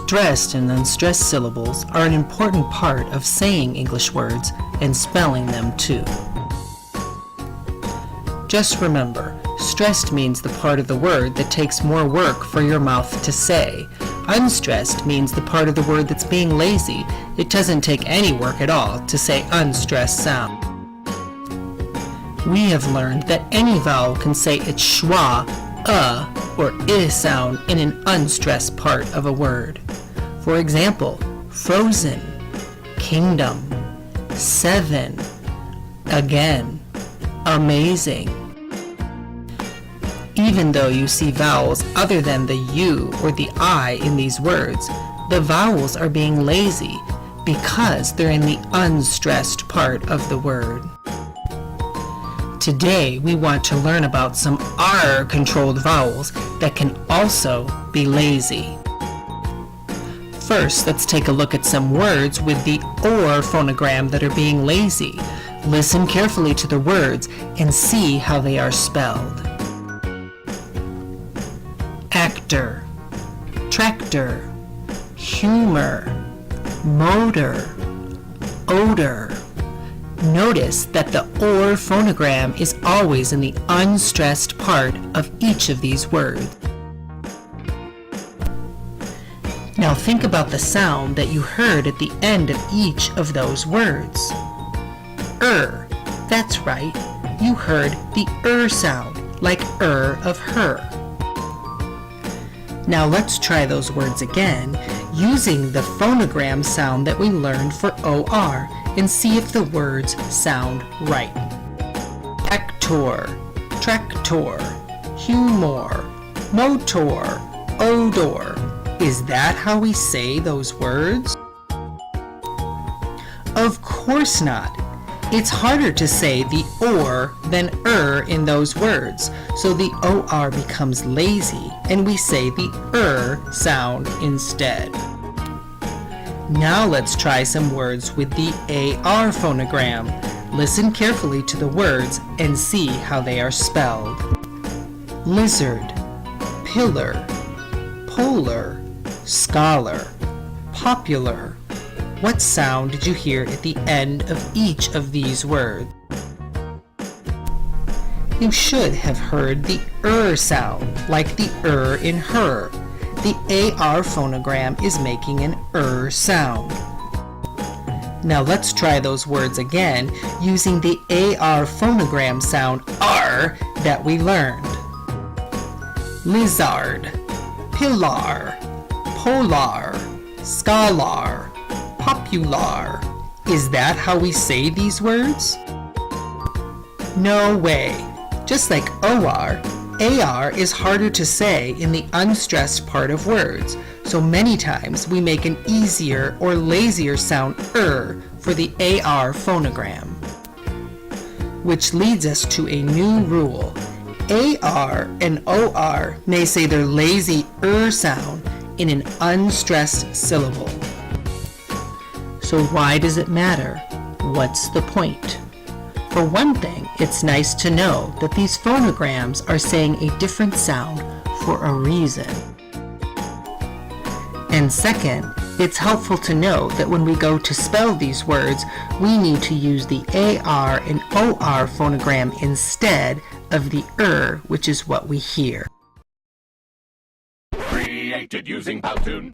Stressed and unstressed syllables are an important part of saying English words and spelling them too. Just remember, stressed means the part of the word that takes more work for your mouth to say. Unstressed means the part of the word that's being lazy. It doesn't take any work at all to say unstressed sound. We have learned that any vowel can say its schwa, or I sound in an unstressed part of a word. For example, frozen, kingdom, seven, again, amazing. Even though you see vowels other than the U or the I in these words, the vowels are being lazy because they're in the unstressed part of the word. Today, we want to learn about some R-controlled vowels that can also be lazy. First, let's take a look at some words with the OR phonogram that are being lazy. Listen carefully to the words and see how they are spelled. Actor, tractor, humor, motor, odor. Notice that the OR phonogram is always in the unstressed part of each of these words. Now think about the sound that you heard at the end of each of those words. That's right, you heard the sound, like of her. Now let's try those words again, using the phonogram sound that we learned for OR, and see if the words sound right. Actor, tractor, humor, motor, odor. Is that how we say those words? Of course not. It's harder to say the OR than in those words, so the OR becomes lazy and we say the sound instead. Now let's try some words with the AR phonogram. Listen carefully to the words and see how they are spelled. Lizard, pillar, polar, scholar, popular. What sound did you hear at the end of each of these words? You should have heard the sound, like the in her. The AR phonogram is making an sound. Now let's try those words again using the AR phonogram sound R that we learned. Lizard, pillar, polar, scholar, popular. Is that how we say these words? No way. Just like OR, AR is harder to say in the unstressed part of words, so many times we make an easier or lazier sound for the AR phonogram. Which leads us to a new rule. AR and OR may say their lazy sound in an unstressed syllable. So why does it matter? What's the point? For one thing, it's nice to know that these phonograms are saying a different sound for a reason. And second, it's helpful to know that when we go to spell these words, we need to use the AR and OR phonogram instead of the which is what we hear. Created using Powtoon.